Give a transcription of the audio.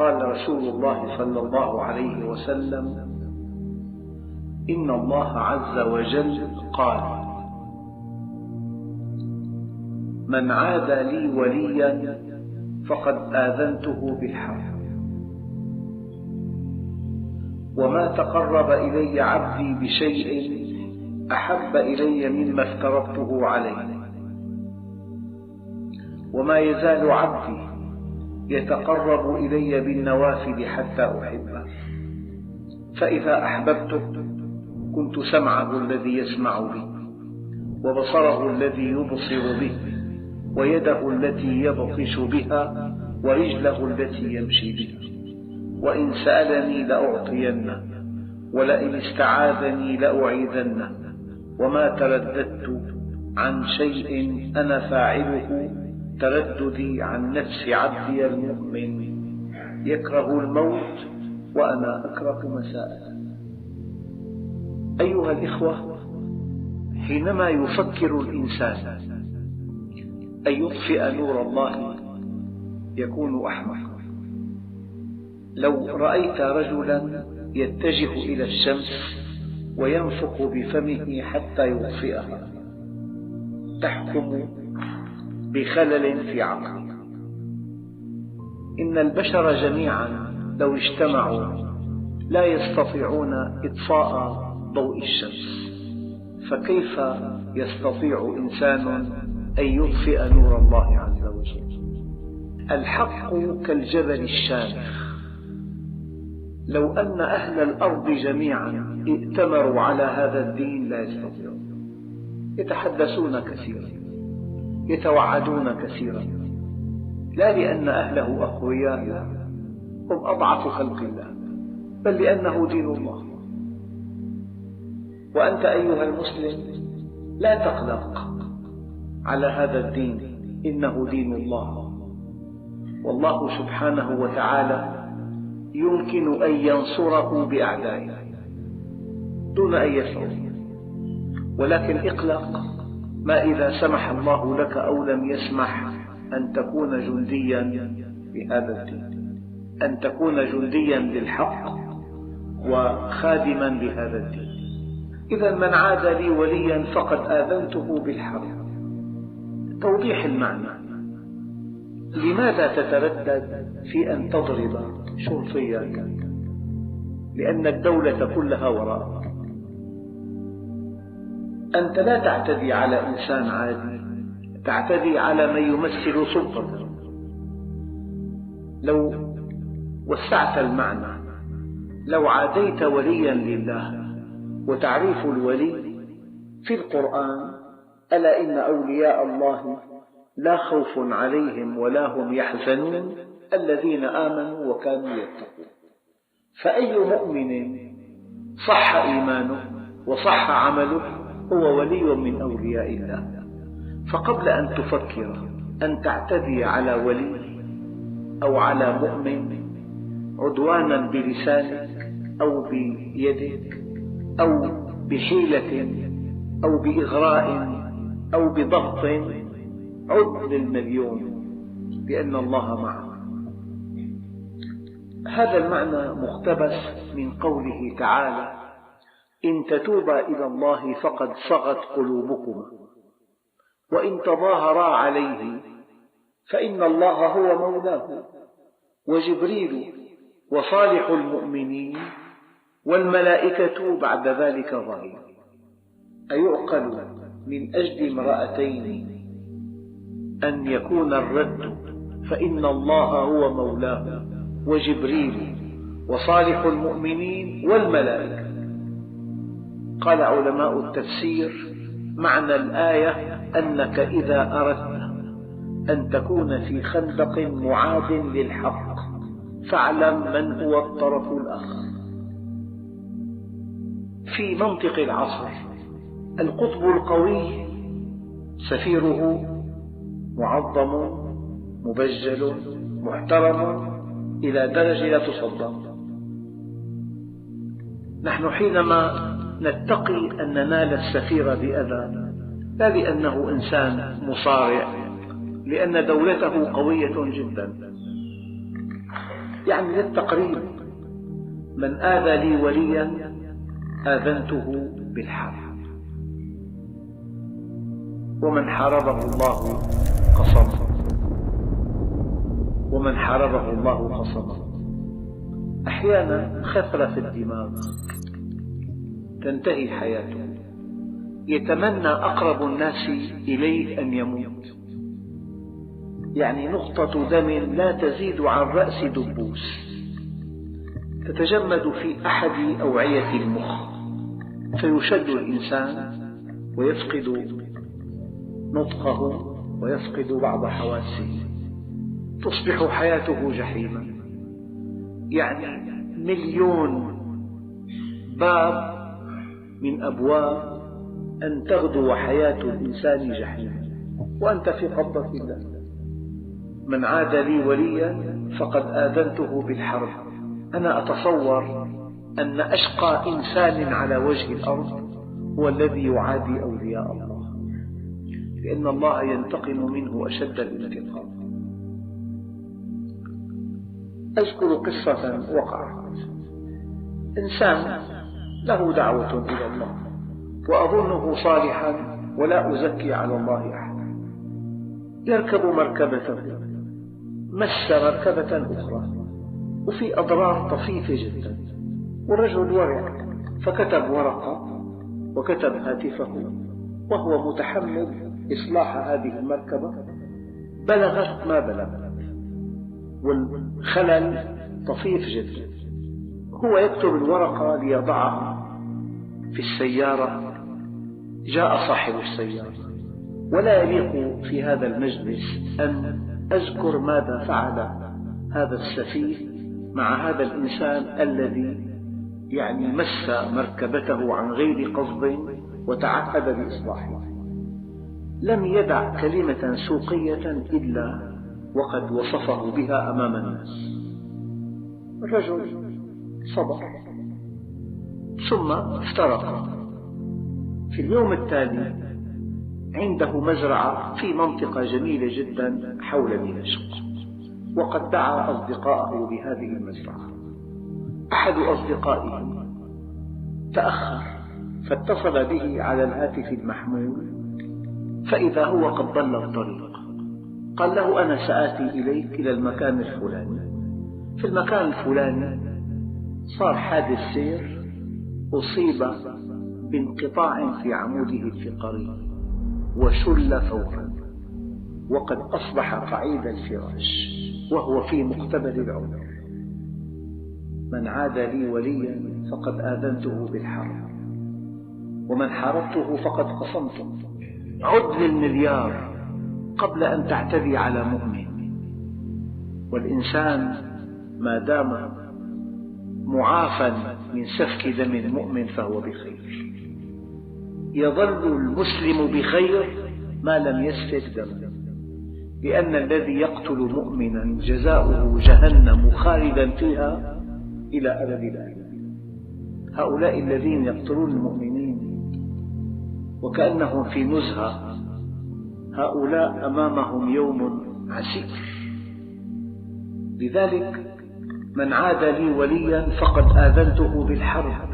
قال رسول الله صلى الله عليه وسلم: إن الله عز وجل قال: من عادى لي وليا فقد آذنته بالحرب، وما تقرب إلي عبدي بشيء أحب إلي مما افترضته عليه، وما يزال عبدي يتقرب إلي بالنوافل حتى أحبه، فإذا أحببته كنت سمعه الذي يسمع به، وبصره الذي يبصر به، ويده التي يبطش بها، ورجله التي يمشي بها. وإن سألني لأعطينه، ولئن استعاذني لأعيذنه، وما ترددت عن شيء أنا فاعله ترددي عن نفس عبدي المؤمن، يكره الموت وأنا أكره مساءته. أيها الإخوة، حينما يفكر الإنسان أن يطفئ نور الله يكون أحمقا. لو رأيت رجلا يتجه إلى الشمس وينفخ بفمه حتى يطفئها، تحكم بخلل في عقله. إن البشر جميعا لو اجتمعوا لا يستطيعون إطفاء ضوء الشمس، فكيف يستطيع إنسان أن يطفئ نور الله عز وجل؟ الحق كالجبل الشامخ، لو أن أهل الأرض جميعا ائتمروا على هذا الدين لا يستطيعون. يتحدثون كثيرا، يتوعدون كثيرا، لا لأن أهله أقوياء، لا، هم أضعف خلق الله، بل لأنه دين الله. وأنت أيها المسلم لا تقلق على هذا الدين، إنه دين الله، والله سبحانه وتعالى يمكن أن ينصره بأعدائه دون أن يشعر. ولكن اقلق ما إذا سمح الله لك أو لم يسمح أن تكون جنديا بهذا الدين، أن تكون جنديا للحق وخادما لهذا الدين. إذا من عاد لي وليا فقد آذنته بالحرب. توضيح المعنى: لماذا تتردد في أن تضرب شرطيا؟ لأن الدولة كلها وراءك. أنت لا تعتدي على إنسان عادي، تعتدي على من يمثل سلطة. لو وسعت المعنى، لو عاديت وليا لله، وتعريف الولي في القرآن: ألا إن أولياء الله لا خوف عليهم ولا هم يحزنون الذين آمنوا وكانوا يتقون. فأي مؤمن صح إيمانه وصح عمله هو ولي من أولياء الله. فقبل أن تفكر أن تعتدي على ولي أو على مؤمن عدوانا بلسانك أو بيدك أو بحيلة أو بإغراء أو بضغط، عد للمليون، لأن الله معه. هذا المعنى مقتبس من قوله تعالى: إن تتوبا إلى الله فقد صغت قلوبكما، وإن تظاهرا عليه فإن الله هو مولاه، وجبريل وصالح المؤمنين والملائكة بعد ذلك ظهير. أيعقل من أجل امرأتين أن يكون الرد فإن الله هو مولاه وجبريل وصالح المؤمنين والملائكة؟ قال علماء التفسير: معنى الآية أنك إذا أردت أن تكون في خندق معاد للحق فاعلم من هو الطرف الآخر. في منطق العصر القطب القوي سفيره معظم مبجل محترم إلى درجة لا تصدق. نحن حينما نتقي أن ننال السفير بأذى لا لأنه إنسان مصارع، لأن دولته قوية جدا. يعني للتقريب: من آذى لي وليا آذنته بالحرب، ومن حاربه الله قصمه، ومن حاربه الله خصمه. أحيانا خثرة في الدماغ تنتهي حياته، يتمنى أقرب الناس إليه أن يموت، يعني نقطة دم لا تزيد عن رأس دبوس تتجمد في أحد أوعية المخ، فيشد الإنسان ويفقد نطقه ويفقد بعض حواسه، تصبح حياته جحيما. يعني مليون باب من أبواب أن تغدو حياة الإنسان جحيما وأنت في قبضة الله. من عاد لي وليا فقد آذنته بالحرب. أنا أتصور أن أشقى إنسان على وجه الأرض هو الذي يعادي أولياء الله، لأن الله ينتقم منه أشد الانتقام. أذكر قصة وقعت. إنسان له دعوة إلى الله وأظنه صالحا ولا أزكي على الله أحدا، يركب مركبته، مس مركبة أخرى وفي أضرار طفيفة جدا، والرجل ورع فكتب ورقة وكتب هاتفه وهو متحمل إصلاح هذه المركبة، بلغت ما بلغت والخلل طفيف جدا. هو يكتب الورقة ليضعها في السيارة، جاء صاحب السيارة، ولا يليق في هذا المجلس أن أذكر ماذا فعل هذا السفيه مع هذا الإنسان الذي يعني مس مركبته عن غير قصد وتعهد بإصلاحها. لم يدع كلمة سوقية إلا وقد وصفه بها أمام الناس. الرجل صبر ثم افترق. في اليوم التالي عنده مزرعة في منطقة جميلة جدا حول دمشق، وقد دعا أصدقائه بهذه المزرعة. أحد أصدقائه تأخر فاتصل به على الهاتف المحمول، فإذا هو قد ضل الطريق. قال له: أنا سآتي إليك إلى المكان الفلاني. في المكان الفلاني صار حادث سير، أصيب بانقطاع في عموده الفقري وشل فورا، وقد أصبح قعيد الفراش وهو في مقتبل العمر. من عاد لي وليا فقد آذنته بالحرب، ومن حاربته فقد قصمته. عد للمليار قبل أن تعتدي على مؤمن. والإنسان ما دام معافى من سفك دم المؤمن فهو بخير. يظل المسلم بخير ما لم يسفك دمه، لأن الذي يقتل مؤمنا جزاؤه جهنم خالدا فيها إلى أبد الآبدين. هؤلاء الذين يقتلون المؤمنين وكأنهم في نزهة، هؤلاء أمامهم يوم عسير. لذلك من عاد لي وليا فقد آذنته بالحرب،